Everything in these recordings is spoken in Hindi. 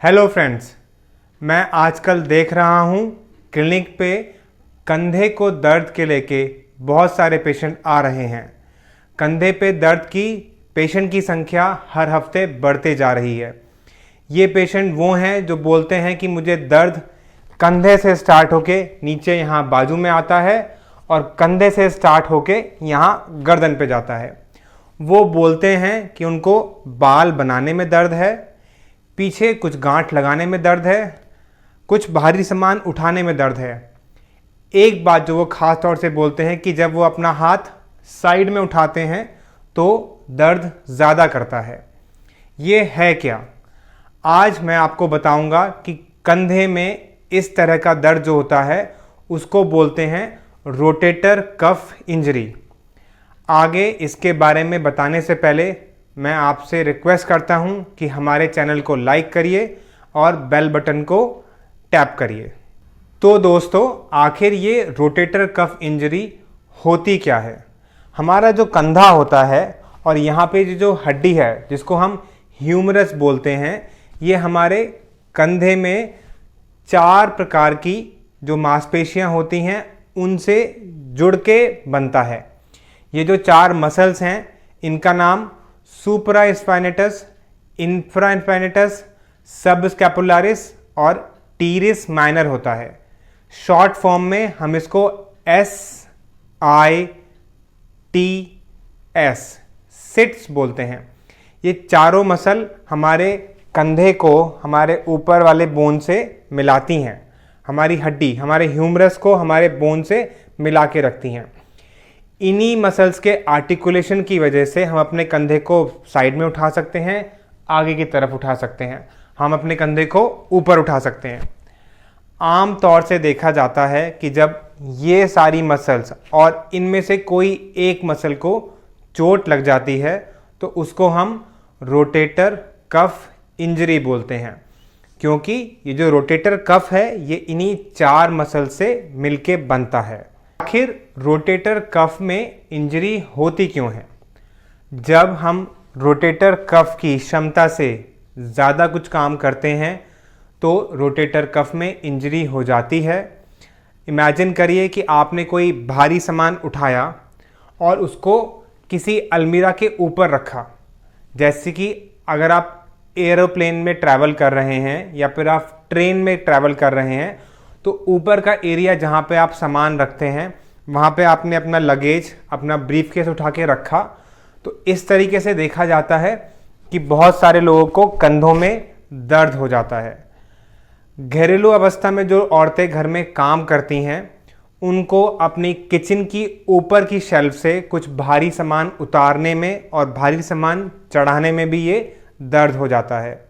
हेलो फ्रेंड्स, मैं आजकल देख रहा हूँ क्लिनिक पे कंधे को दर्द के लेके बहुत सारे पेशेंट आ रहे हैं। कंधे पे दर्द की पेशेंट की संख्या हर हफ्ते बढ़ते जा रही है। ये पेशेंट वो हैं जो बोलते हैं कि मुझे दर्द कंधे से स्टार्ट होके नीचे यहाँ बाजू में आता है और कंधे से स्टार्ट होके यहाँ गर्दन पे जाता है। वो बोलते हैं कि उनको बाल बनाने में दर्द है, पीछे कुछ गांठ लगाने में दर्द है, कुछ भारी सामान उठाने में दर्द है। एक बात जो वो ख़ास तौर से बोलते हैं कि जब वो अपना हाथ साइड में उठाते हैं तो दर्द ज़्यादा करता है। ये है क्या? आज मैं आपको बताऊंगा कि कंधे में इस तरह का दर्द जो होता है उसको बोलते हैं रोटेटर कफ इंजरी। आगे इसके बारे में बताने से पहले मैं आपसे रिक्वेस्ट करता हूं कि हमारे चैनल को लाइक करिए और बेल बटन को टैप करिए। तो दोस्तों, आखिर ये रोटेटर कफ इंजरी होती क्या है? हमारा जो कंधा होता है और यहाँ पे जो हड्डी है जिसको हम ह्यूमरस बोलते हैं, ये हमारे कंधे में 4 प्रकार की जो मांसपेशियाँ होती हैं उनसे जुड़ के बनता है। ये जो 4 मसल्स हैं इनका नाम सुप्रास्पाइनेटस, इंफ्रास्पाइनेटस, सबस्कैपुलारिस और टीरिस माइनर होता है। शॉर्ट फॉर्म में हम इसको SITS सिट्स बोलते हैं। ये चारों मसल हमारे कंधे को हमारे ऊपर वाले बोन से मिलाती हैं। हमारी हड्डी हमारे ह्यूमरस को हमारे बोन से मिला के रखती हैं। इन्हीं मसल्स के आर्टिकुलेशन की वजह से हम अपने कंधे को साइड में उठा सकते हैं, आगे की तरफ उठा सकते हैं, हम अपने कंधे को ऊपर उठा सकते हैं। आम तौर से देखा जाता है कि जब ये सारी मसल्स और इनमें से कोई एक मसल को चोट लग जाती है तो उसको हम रोटेटर कफ इंजरी बोलते हैं, क्योंकि ये जो रोटेटर कफ है ये इन्हीं 4 मसल से मिलके बनता है। आखिर रोटेटर कफ में इंजरी होती क्यों है? जब हम रोटेटर कफ की क्षमता से ज़्यादा कुछ काम करते हैं तो रोटेटर कफ में इंजरी हो जाती है। इमेजिन करिए कि आपने कोई भारी सामान उठाया और उसको किसी अलमीरा के ऊपर रखा। जैसे कि अगर आप एरोप्लेन में ट्रैवल कर रहे हैं या फिर आप ट्रेन में ट्रैवल कर रहे हैं तो ऊपर का एरिया जहाँ पे आप सामान रखते हैं वहाँ पे आपने अपना लगेज, अपना ब्रीफकेस उठा के रखा। तो इस तरीके से देखा जाता है कि बहुत सारे लोगों को कंधों में दर्द हो जाता है। घरेलू अवस्था में जो औरतें घर में काम करती हैं उनको अपनी किचन की ऊपर की शेल्फ से कुछ भारी सामान उतारने में और भारी सामान चढ़ाने में भी ये दर्द हो जाता है।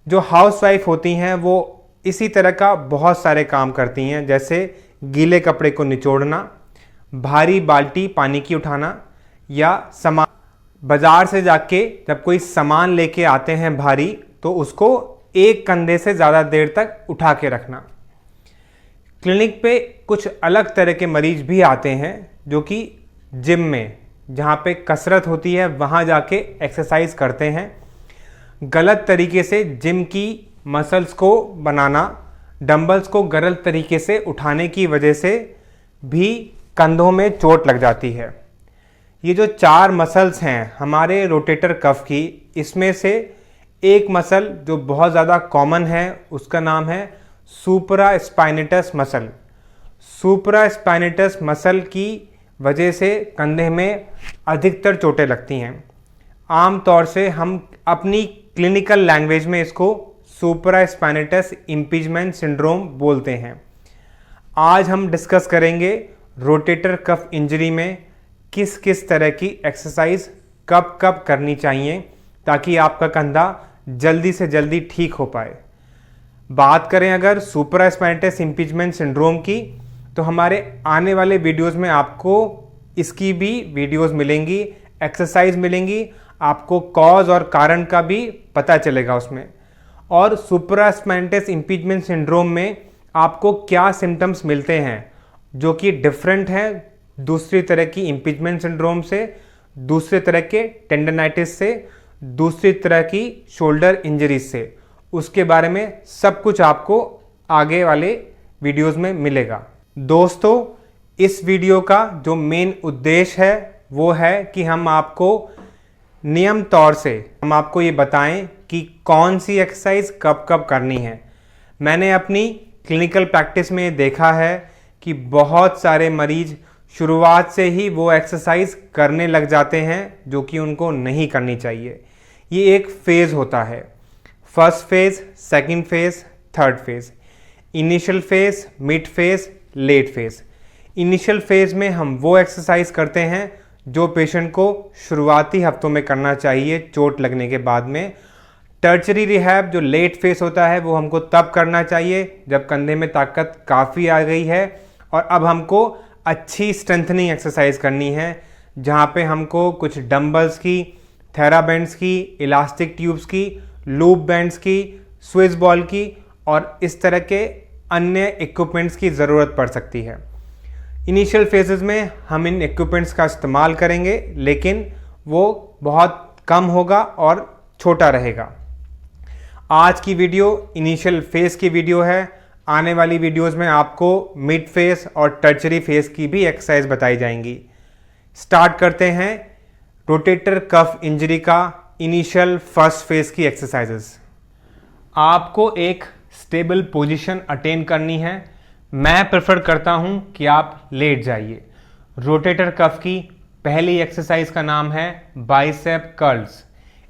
जो हाउसवाइफ होती हैं वो इसी तरह का बहुत सारे काम करती हैं, जैसे गीले कपड़े को निचोड़ना, भारी बाल्टी पानी की उठाना, या सामान बाजार से जाके जब कोई सामान लेके आते हैं भारी तो उसको एक कंधे से ज़्यादा देर तक उठा के रखना। क्लिनिक पे कुछ अलग तरह के मरीज भी आते हैं जो कि जिम में जहाँ पे कसरत होती है वहाँ जाके एक्सरसाइज करते हैं। गलत तरीके से जिम की मसल्स को बनाना, डंबल्स को गलत तरीके से उठाने की वजह से भी कंधों में चोट लग जाती है। ये जो 4 मसल्स हैं हमारे रोटेटर कफ की, इसमें से एक मसल जो बहुत ज़्यादा कॉमन है उसका नाम है सुप्रास्पाइनेटस मसल। सुप्रास्पाइनेटस मसल की वजह से कंधे में अधिकतर चोटें लगती हैं। आम तौर से हम अपनी क्लिनिकल लैंग्वेज में इसको सुप्रास्पाइनेटस इम्पीजमेंट सिंड्रोम बोलते हैं। आज हम डिस्कस करेंगे रोटेटर कफ इंजरी में किस किस तरह की एक्सरसाइज कब कब करनी चाहिए ताकि आपका कंधा जल्दी से जल्दी ठीक हो पाए। बात करें अगर सुप्रास्पाइनेटस इम्पीजमेंट सिंड्रोम की तो हमारे आने वाले वीडियोस में आपको इसकी भी वीडियोस मिलेंगी, एक्सरसाइज मिलेंगी, आपको कॉज और कारण का भी पता चलेगा उसमें। और सुप्रास्पाइनेटस इम्पीजमेंट सिंड्रोम में आपको क्या सिम्टम्स मिलते हैं जो कि डिफरेंट हैं दूसरी तरह की इम्पीजमेंट सिंड्रोम से, दूसरे तरह के टेंडनाइटिस से, दूसरी तरह की शोल्डर इंजरीज से। उसके बारे में सब कुछ आपको आगे वाले वीडियोस में मिलेगा। दोस्तों, इस वीडियो का जो मेन उद्देश्य है वो है कि हम आपको नियम तौर से हम आपको ये बताएं कि कौन सी एक्सरसाइज कब कब करनी है। मैंने अपनी क्लिनिकल प्रैक्टिस में देखा है कि बहुत सारे मरीज शुरुआत से ही वो एक्सरसाइज करने लग जाते हैं जो कि उनको नहीं करनी चाहिए। ये एक फेज़ होता है, first phase, second phase, third phase, initial phase, mid phase, late phase. Initial phase में हम वो एक्सरसाइज करते हैं जो पेशेंट को शुरुआती हफ्तों में करना चाहिए चोट लगने के बाद में। टर्चरी रिहैब जो लेट फेस होता है वो हमको तब करना चाहिए जब कंधे में ताकत काफ़ी आ गई है और अब हमको अच्छी स्ट्रेंथनिंग एक्सरसाइज करनी है, जहाँ पे हमको कुछ डंबल्स की, थेराबैंड्स की, इलास्टिक ट्यूब्स की, लूप बैंड्स की, स्विस बॉल की और इस तरह के अन्य इक्विपमेंट्स की ज़रूरत पड़ सकती है। इनिशियल फेजेस में हम इन इक्विपमेंट्स का इस्तेमाल करेंगे, लेकिन वो बहुत कम होगा और छोटा रहेगा। आज की वीडियो इनिशियल फेज की वीडियो है। आने वाली वीडियोस में आपको मिड फेज और टर्चरी फेज की भी एक्सरसाइज बताई जाएंगी। स्टार्ट करते हैं रोटेटर कफ इंजरी का इनिशियल फर्स्ट फेज की एक्सरसाइजेस। आपको एक स्टेबल पोजीशन अटेन करनी है। मैं प्रेफर करता हूं कि आप लेट जाइए। रोटेटर कफ की पहली एक्सरसाइज का नाम है बाइसेप कर्ल्स।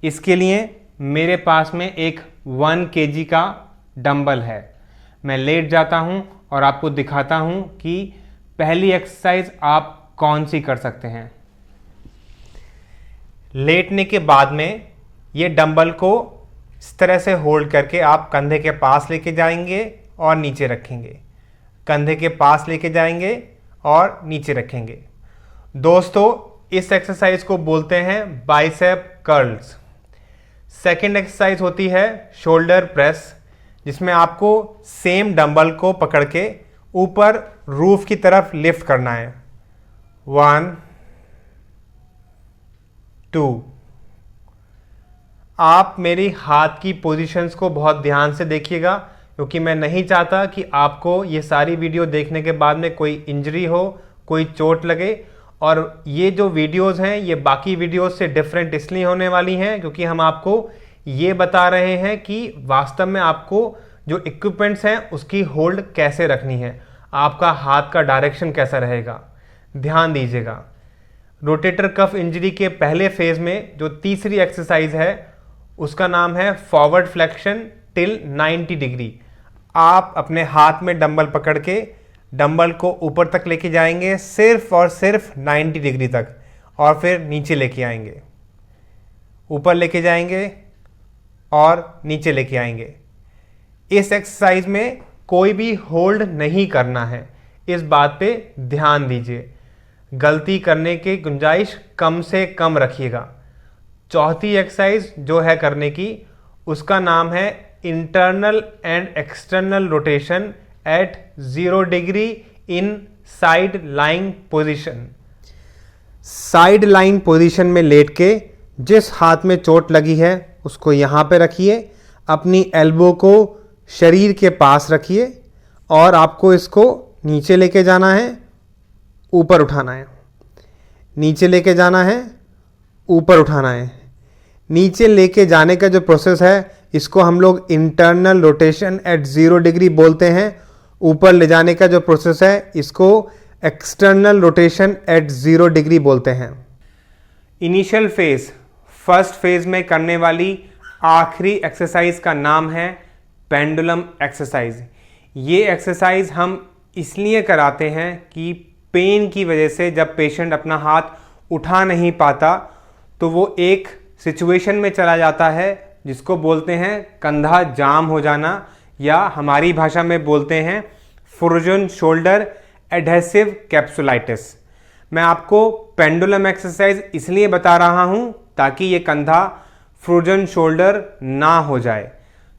इसके लिए मेरे पास में एक 1 kg का डंबल है। मैं लेट जाता हूं और आपको दिखाता हूं कि पहली एक्सरसाइज आप कौन सी कर सकते हैं। लेटने के बाद में ये डंबल को इस तरह से होल्ड करके आप कंधे के पास लेके जाएंगे और नीचे रखेंगे, कंधे के पास लेके जाएंगे और नीचे रखेंगे। दोस्तों, इस एक्सरसाइज को बोलते हैं बाइसेप कर्ल्स। सेकेंड एक्सरसाइज होती है शोल्डर प्रेस, जिसमें आपको सेम डंबल को पकड़ के ऊपर रूफ की तरफ लिफ्ट करना है। 1 2। आप मेरी हाथ की पोजीशंस को बहुत ध्यान से देखिएगा, क्योंकि मैं नहीं चाहता कि आपको ये सारी वीडियो देखने के बाद में कोई इंजरी हो, कोई चोट लगे। और ये जो वीडियोस हैं ये बाकी वीडियोस से डिफरेंट इसलिए होने वाली हैं क्योंकि हम आपको ये बता रहे हैं कि वास्तव में आपको जो इक्विपमेंट्स हैं उसकी होल्ड कैसे रखनी है, आपका हाथ का डायरेक्शन कैसा रहेगा, ध्यान दीजिएगा। रोटेटर कफ इंजरी के पहले फेज में जो तीसरी एक्सरसाइज है उसका नाम है फॉरवर्ड फ्लेक्शन टिल 90 डिग्री। आप अपने हाथ में डंबल पकड़ के डंबल को ऊपर तक लेके जाएंगे सिर्फ और सिर्फ 90 डिग्री तक, और फिर नीचे लेके आएंगे, ऊपर लेके जाएंगे और नीचे लेके आएंगे। इस एक्सरसाइज में कोई भी होल्ड नहीं करना है, इस बात पे ध्यान दीजिए। गलती करने की गुंजाइश कम से कम रखिएगा। चौथी एक्सरसाइज जो है करने की, उसका नाम है internal and external rotation eight 0 degree in side lying position. Side line position में लेट के जिस हाथ में चोट लगी है उसको यहाँ पे रखिए, अपनी एल्बो को शरीर के पास रखिए और आपको इसको नीचे लेके जाना है, ऊपर उठाना है, नीचे लेके जाना है, ऊपर उठाना है। नीचे लेके जाने का जो प्रोसेस है इसको हम लोग इंटरनल रोटेशन एट 0 डिग्री बोलते हैं। ऊपर ले जाने का जो प्रोसेस है इसको एक्सटर्नल रोटेशन एट 0 डिग्री बोलते हैं। इनिशियल फेज फर्स्ट फेज में करने वाली आखिरी एक्सरसाइज का नाम है पेंडुलम एक्सरसाइज। ये एक्सरसाइज हम इसलिए कराते हैं कि पेन की वजह से जब पेशेंट अपना हाथ उठा नहीं पाता तो वो एक सिचुएशन में चला जाता है जिसको बोलते हैं कंधा जाम हो जाना, या हमारी भाषा में बोलते हैं फ्रोजन शोल्डर एडहेसिव कैप्सुलाइटिस। मैं आपको पेंडुलम एक्सरसाइज इसलिए बता रहा हूं ताकि ये कंधा फ्रोजन शोल्डर ना हो जाए।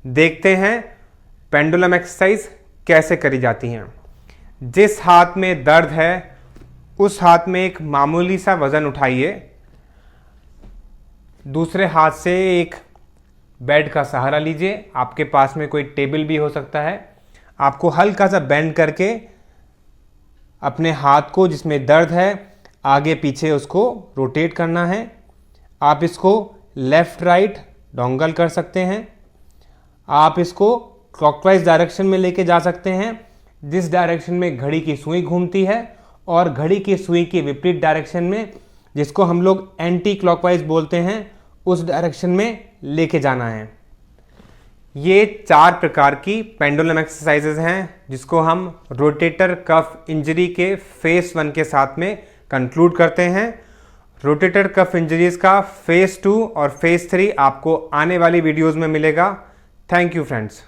देखते हैं पेंडुलम एक्सरसाइज कैसे करी जाती हैं। जिस हाथ में दर्द है उस हाथ में एक मामूली सा वजन उठाइए, दूसरे हाथ से एक बेड का सहारा लीजिए, आपके पास में कोई टेबल भी हो सकता है। आपको हल्का सा बेंड करके अपने हाथ को जिसमें दर्द है आगे पीछे उसको रोटेट करना है। आप इसको लेफ़्ट राइट डोंगल कर सकते हैं। आप इसको क्लॉकवाइज डायरेक्शन में लेके जा सकते हैं, जिस डायरेक्शन में घड़ी की सुई घूमती है, और घड़ी की सुई की विपरीत डायरेक्शन में, जिसको हम लोग एंटी क्लॉकवाइज बोलते हैं, उस डायरेक्शन में लेके जाना है। ये 4 प्रकार की पेंडुलम एक्सरसाइजेज हैं जिसको हम रोटेटर कफ इंजरी के फेज 1 के साथ में कंक्लूड करते हैं। रोटेटर कफ इंजरीज का फेज 2 और फेज 3 आपको आने वाली वीडियोस में मिलेगा। Thank you friends.